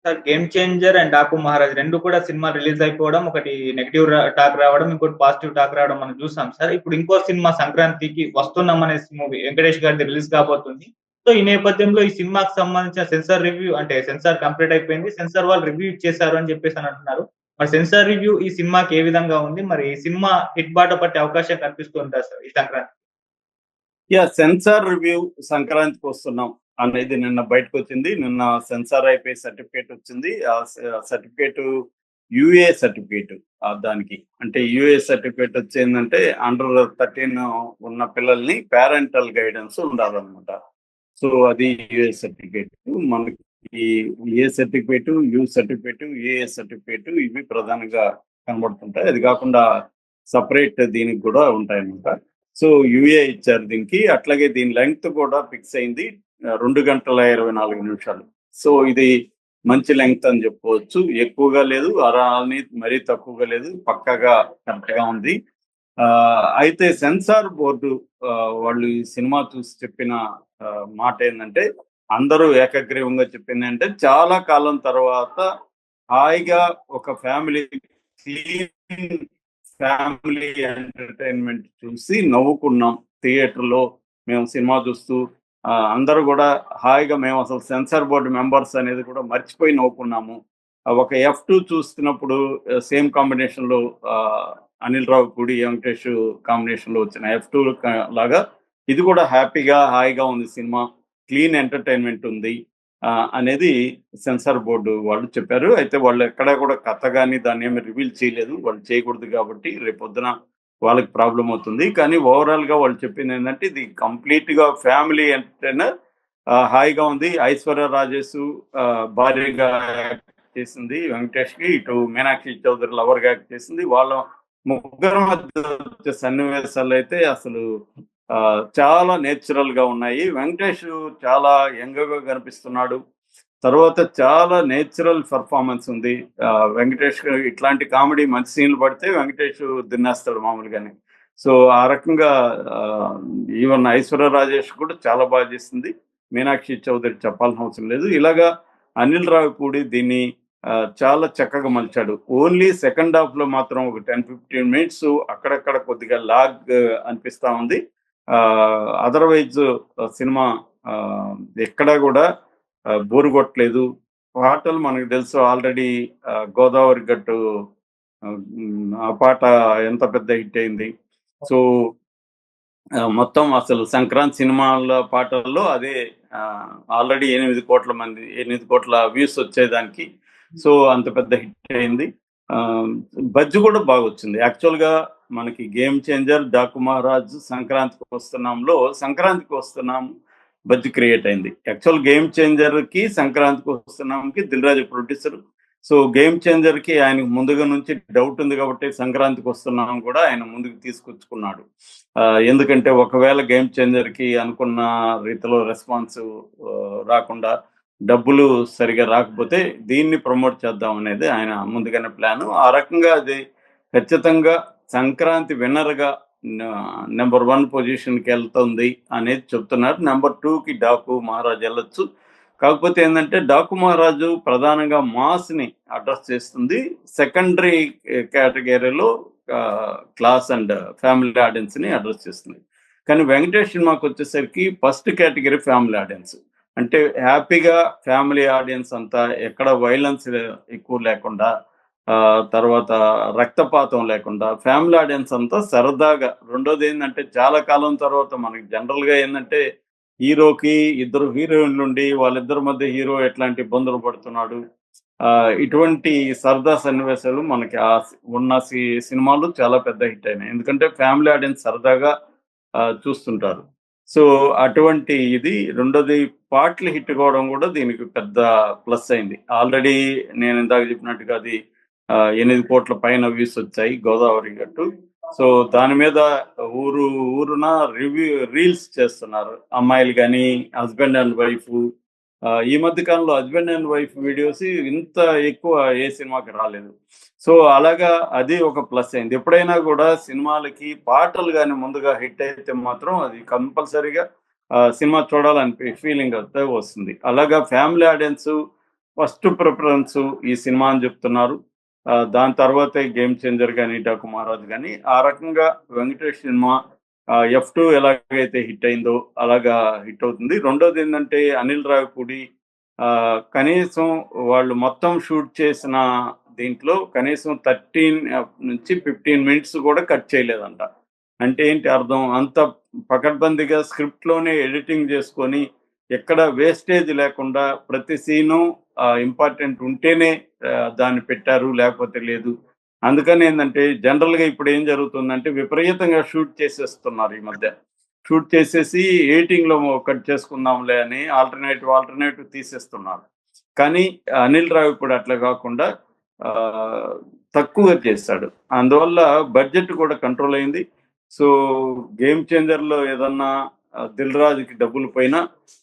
Sir 'game changer' and 'Daaku Maharaj' 2 కూడా cinema release అయిపోవడం, ఒకటి నెగెటివ్ టాక్ రావడం, ఇంకోటి పాజిటివ్ టాక్ రావడం మనం చూసాం సార్. ఇప్పుడు ఇంకో సినిమా సంక్రాంతికి 'వస్తున్నాం' అనే మూవీ వెంకటేష్ గారిది రిలీజ్ కాబోతుంది. సో, ఈ నేపథ్యంలో ఈ సినిమాకి సంబంధించిన సెన్సార్ రివ్యూ అంటే సెన్సార్ కంప్లీట్ అయిపోయింది. సెన్సార్ వాళ్ళు రివ్యూ ఇచ్చేసారు అని చెప్పేసని అంటున్నారు. మరి సెన్సార్ రివ్యూ ఈ సినిమాకి ఏ విధంగా ఉంది? మరి ఈ సినిమా హిట్ బాట పట్టే అవకాశం కనిపిస్తుందా సార్ ఈ సంక్రాంతి? సెన్సార్ రివ్యూ సంక్రాంతికి వస్తున్నాం అనేది నిన్న బయటకొచ్చింది. నిన్న సెన్సార్ అయిపోయి సర్టిఫికేట్ వచ్చింది. ఆ సర్టిఫికేట్ యూఏ సర్టిఫికేట్ దానికి. అంటే యూఏ సర్టిఫికేట్ వచ్చేందంటే అండర్ 13 ఉన్న పిల్లల్ని పేరెంటల్ గైడెన్స్ ఉండాలన్నమాట. సో అది యూఏ సర్టిఫికేట్. మనకి ఏ సర్టిఫికేట్, యూ సర్టిఫికేట్, ఏఏ సర్టిఫికేట్ ఇవి ప్రధానంగా కనబడుతుంటాయి. అది కాకుండా సపరేట్ దీనికి కూడా ఉంటాయన్నమాట. సో యూఏ ఇచ్చారు దీనికి. అట్లాగే దీని లెంగ్త్ కూడా ఫిక్స్ అయింది 2 గంటల 24 నిమిషాలు. సో ఇది మంచి లెంగ్త్ అని చెప్పుకోవచ్చు. ఎక్కువగా లేదు, అని మరీ తక్కువగా లేదు, పక్కాగా కరెక్ట్ గా ఉంది. అయితే సెన్సార్ బోర్డు వాళ్ళు ఈ సినిమా చూసి చెప్పిన మాట ఏంటంటే, అందరూ ఏకగ్రీవంగా చెప్పింది అంటే, చాలా కాలం తర్వాత హాయిగా ఒక ఫ్యామిలీ ఫ్యామిలీ ఎంటర్టైన్మెంట్ చూసి నవ్వుకున్నాం థియేటర్లో. మేము సినిమా చూస్తూ అందరూ కూడా హాయిగా మేము అసలు సెన్సార్ బోర్డు మెంబర్స్ అనేది కూడా మర్చిపోయి నవ్వుకున్నాము. ఒక F2 చూస్తున్నప్పుడు సేమ్ కాంబినేషన్ లో అనిల్ రావిపూడి, వెంకటేష్ కాంబినేషన్ లో వచ్చిన F2 లాగా ఇది కూడా హ్యాపీగా హాయిగా ఉంది సినిమా. క్లీన్ ఎంటర్టైన్మెంట్ ఉంది అనేది సెన్సార్ బోర్డు వాళ్ళు చెప్పారు. అయితే వాళ్ళు ఎక్కడా కూడా కథ కానీ దాన్ని ఏమి రివీల్ చేయలేదు. వాళ్ళు చేయకూడదు కాబట్టి రేపొద్దున వాళ్ళకి ప్రాబ్లం అవుతుంది. కానీ ఓవరాల్ గా వాళ్ళు చెప్పింది ఏంటంటే, ఇది కంప్లీట్ గా ఫ్యామిలీ ఎంటర్టైనర్. హాయిగా ఉంది. ఐశ్వర్య రాజేష్ భార్యగా యాక్ట్ చేసింది వెంకటేష్ కి, ఇటు మీనాక్షి చౌదరి లవర్ గా యాక్ట్ చేసింది. వాళ్ళ ముగ్గురు మధ్య వచ్చే సన్నివేశాలు అయితే అసలు చాలా నేచురల్ గా ఉన్నాయి. వెంకటేష్ చాలా యంగ్ గా కనిపిస్తున్నాడు. తర్వాత చాలా నేచురల్ పెర్ఫార్మెన్స్ ఉంది. వెంకటేష్ ఇట్లాంటి కామెడీ మంచి సీన్లు పడితే వెంకటేష్ దిన్నేస్తాడు మామూలుగానే. సో ఆ రకంగా ఈవెన్ ఐశ్వర్య రాజేష్ కూడా చాలా బాగా చేసింది. మీనాక్షి చౌదరి చెప్పాల్సిన అవసరం లేదు. ఇలాగా అనిల్ రావిపూడి దీన్ని చాలా చక్కగా మలిచాడు. ఓన్లీ సెకండ్ హాఫ్ లో మాత్రం ఒక 10-15 మినిట్స్ అక్కడక్కడ కొద్దిగా లాగ్ అనిపిస్తా ఉంది. అదర్వైజ్ సినిమా ఎక్కడా కూడా బోరు కొట్టలేదు. పాటలు మనకు తెలుసు ఆల్రెడీ. గోదావరి గట్టు ఆ పాట ఎంత పెద్ద హిట్ అయింది. సో మొత్తం అసలు సంక్రాంతి సినిమాల పాటల్లో అదే ఆల్రెడీ 8 కోట్ల వ్యూస్ వచ్చేదానికి. సో అంత పెద్ద హిట్ అయింది. బజ్జు కూడా బాగా వచ్చింది. యాక్చువల్ గా మనకి గేమ్ చేంజర్, డాకు మహారాజ్, సంక్రాంతికి వస్తున్నాం బజ్జు క్రియేట్ అయింది. యాక్చువల్ గేమ్ చేంజర్ కి సంక్రాంతికి వస్తున్నాంకి Dil Raju producer. So game changer కి ఆయనకు ముందుగా నుంచి డౌట్ ఉంది కాబట్టి సంక్రాంతికి వస్తున్నాం కూడా ఆయన ముందుకు తీసుకొచ్చుకున్నాడు. ఎందుకంటే ఒకవేళ గేమ్ చేంజర్ కి అనుకున్న రీతిలో రెస్పాన్స్ రాకుండా, డబ్బులు సరిగా రాకపోతే దీన్ని ప్రమోట్ చేద్దాం అనేది ఆయన ముందుగానే ప్లాన్. ఆ రకంగా అది ఖచ్చితంగా సంక్రాంతి విన్నర్ గా నెంబర్ 1 పొజిషన్కి వెళ్తుంది అనేది చెప్తున్నారు. నెంబర్ 2కి డాకు మహారాజ్ వెళ్ళొచ్చు. కాకపోతే ఏంటంటే డాకు మహారాజు ప్రధానంగా మాస్ ని అడ్రస్ చేస్తుంది. సెకండరీ కేటగిరీలో క్లాస్ అండ్ ఫ్యామిలీ ఆడియన్స్ ని అడ్రస్ చేస్తుంది. కానీ వెంకటేష్ సినిమాకి వచ్చేసరికి ఫస్ట్ కేటగిరీ ఫ్యామిలీ ఆడియన్స్. అంటే హ్యాపీగా ఫ్యామిలీ ఆడియన్స్ అంతా, ఎక్కడ వైలెన్స్ ఎక్కువ లేకుండా, తర్వాత రక్తపాతం లేకుండా ఫ్యామిలీ ఆడియన్స్ అంతా సరదాగా. రెండోది ఏంటంటే చాలా కాలం తర్వాత మనకి జనరల్ గా ఏంటంటే హీరోకి ఇద్దరు హీరోయిన్లు ఉండి వాళ్ళిద్దరి మధ్య హీరో ఎట్లాంటి ఇబ్బందులు పడుతున్నాడు, ఇటువంటి సరదా సన్నివేశాలు మనకి ఉన్న సినిమాలు చాలా పెద్ద హిట్ అయినాయి. ఎందుకంటే ఫ్యామిలీ ఆడియన్స్ సరదాగా చూస్తుంటారు. సో అటువంటి ఇది. రెండోది పాటలు హిట్ కావడం కూడా దీనికి పెద్ద ప్లస్ అయింది. ఆల్రెడీ నేను ఇందాక చెప్పినట్టుగా అది 8 కోట్ల పైన వ్యూస్ వచ్చాయి గోదావరి గట్టు. సో దాని మీద ఊరున రీల్స్ చేస్తున్నారు అమ్మాయిలు కానీ, హస్బెండ్ అండ్ వైఫ్. ఈ మధ్య కాలంలో హస్బెండ్ అండ్ వైఫ్ వీడియోస్ ఇంత ఎక్కువ ఏ సినిమాకి రాలేదు. సో అలాగా అది ఒక ప్లస్ అయింది. ఎప్పుడైనా కూడా సినిమాలకి పాటలు కానీ ముందుగా హిట్ అయితే మాత్రం అది కంపల్సరీగా సినిమా చూడాలని ఫీలింగ్ అయితే వస్తుంది. అలాగా ఫ్యామిలీ ఆడియన్స్ ఫస్ట్ ప్రిఫరెన్స్ ఈ సినిమా అని చెప్తున్నారు. దాని తర్వాతే గేమ్ చేంజర్ కానీ డాకు మహారాజ్ కానీ ఆ రకంగా వెంకటేష్ సినిమా F2 ఎలాగైతే హిట్ అయిందో అలాగా హిట్ అవుతుంది. రెండోది ఏంటంటే అనిల్ రావిపూడి కనీసం వాళ్ళు మొత్తం షూట్ చేసిన దీంట్లో కనీసం 13 నుంచి 15 మినిట్స్ కూడా కట్ చేయలేదంట. అంటే ఏంటి అర్థం? అంత పకడ్బందీగా స్క్రిప్ట్లోనే ఎడిటింగ్ చేసుకొని ఎక్కడ వేస్టేజ్ లేకుండా ప్రతి సీను ఇంపార్టెంట్ ఉంటేనే దాన్ని పెట్టారు, లేకపోతే లేదు. అందుకని ఏంటంటే జనరల్గా ఇప్పుడు ఏం జరుగుతుందంటే విపరీతంగా షూట్ చేసేస్తున్నారు ఈ మధ్య. షూట్ చేసేసి ఎడిటింగ్లో కట్ చేసుకుందాంలే అని ఆల్టర్నేటివ్ తీసేస్తున్నారు. కానీ అనిల్ రావిపూడి అట్లా కాకుండా తక్కువగా చేశాడు. అందువల్ల బడ్జెట్ కూడా కంట్రోల్ అయింది. సో గేమ్ చేంజర్లో ఏదన్నా దిల్ రాజుకి డబ్బులు పోయినా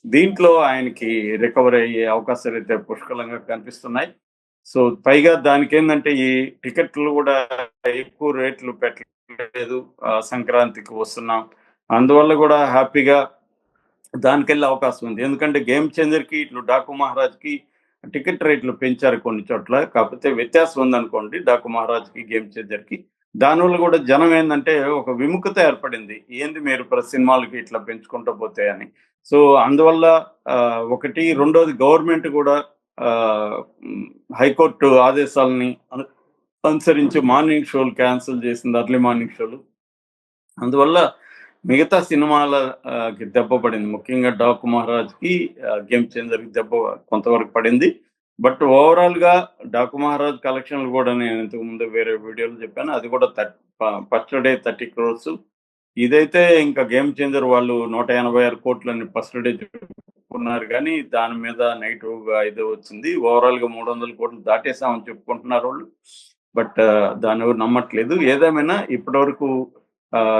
దీంట్లో ఆయనకి రికవరీ అయ్యే అవకాశాలు అయితే పుష్కలంగా కనిపిస్తున్నాయి. సో పైగా దానికి ఏంటంటే ఈ టికెట్లు కూడా ఎక్కువ రేట్లు పెట్టలేదు. సంక్రాంతికి వస్తున్నాం, అందువల్ల కూడా హ్యాపీగా దానికి వెళ్ళే అవకాశం ఉంది. ఎందుకంటే గేమ్ చేంజర్కి ఇట్లు డాకు మహారాజ్కి టికెట్ రేట్లు పెంచారు కొన్ని చోట్ల, కాకపోతే వ్యత్యాసం ఉందనుకోండి డాకు మహారాజ్కి గేమ్ చేంజర్కి. దానివల్ల కూడా జనం ఏంటంటే ఒక విముఖత ఏర్పడింది, ఏంది మీరు ప్రతి సినిమాలకి ఇట్లా పెంచుకుంటూ పోతే అని. సో అందువల్ల ఒకటి, రెండోది గవర్నమెంట్ కూడా హైకోర్టు ఆదేశాలని అనుసరించి మార్నింగ్ షోలు క్యాన్సిల్ చేసింది, అర్లీ మార్నింగ్ షోలు. అందువల్ల మిగతా సినిమాలకి దెబ్బ పడింది, ముఖ్యంగా డాకు మహారాజ్కి గేమ్ చేంజర్కి దెబ్బ కొంతవరకు పడింది. బట్ ఓవరాల్గా డాకు మహారాజ్ కలెక్షన్లు కూడా నేను ఇంతకుముందు వేరే వీడియోలు చెప్పాను, అది కూడా ఫస్ట్ డే 30 crores. ఇదైతే ఇంకా గేమ్ చేంజర్ వాళ్ళు 186 కోట్లని ఫస్ట్ డే చెప్పుకున్నారు, కానీ దాని మీద నెగిటివ్గా ఇది వచ్చింది. ఓవరాల్గా 300 కోట్లు దాటేసామని చెప్పుకుంటున్నారు వాళ్ళు, బట్ దాని ఎవరు నమ్మట్లేదు. ఏదేమైనా ఇప్పటివరకు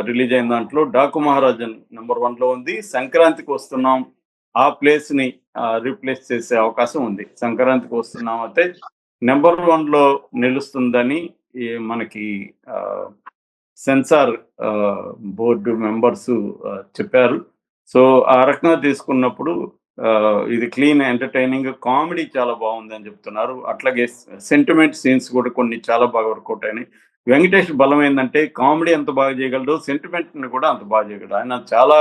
రిలీజ్ అయిన దాంట్లో డాకు మహారాజ్ నెంబర్ 1లో ఉంది. సంక్రాంతికి వస్తున్నాం ఆ ప్లేస్ ని రీప్లేస్ చేసే అవకాశం ఉంది. సంక్రాంతికి వస్తున్నాం అయితే నెంబర్ 1లో నిలుస్తుందని మనకి సెన్సార్ బోర్డు మెంబర్స్ చెప్పారు. సో ఆ రకంగా తీసుకున్నప్పుడు ఇది క్లీన్, ఎంటర్టైనింగ్, కామెడీ చాలా బాగుంది అని చెప్తున్నారు. అట్లాగే సెంటిమెంట్ సీన్స్ కూడా కొన్ని చాలా బాగా వర్కౌట్ అయినాయి. వెంకటేష్ బలం ఏంటంటే కామెడీ ఎంత బాగా చేయగలడు, సెంటిమెంట్ని కూడా అంత బాగా చేయగలడు. ఆయన చాలా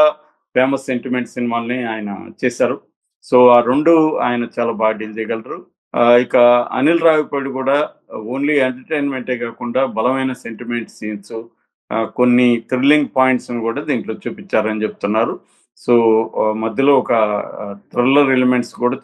ఫేమస్ సెంటిమెంట్ సినిమాల్ని ఆయన చేశారు. సో ఆ రెండు ఆయన చాలా బాగా డీల్ చేయగలరు. ఇక అనిల్ రావిపూడి కూడా ఓన్లీ ఎంటర్టైన్మెంటే కాకుండా బలమైన సెంటిమెంట్ సీన్స్, కొన్ని థ్రిల్లింగ్ పాయింట్స్ కూడా దీంట్లో చూపించారని చెప్తున్నారు. సో మధ్యలో ఒక థ్రిల్లర్ ఎలిమెంట్స్ కూడా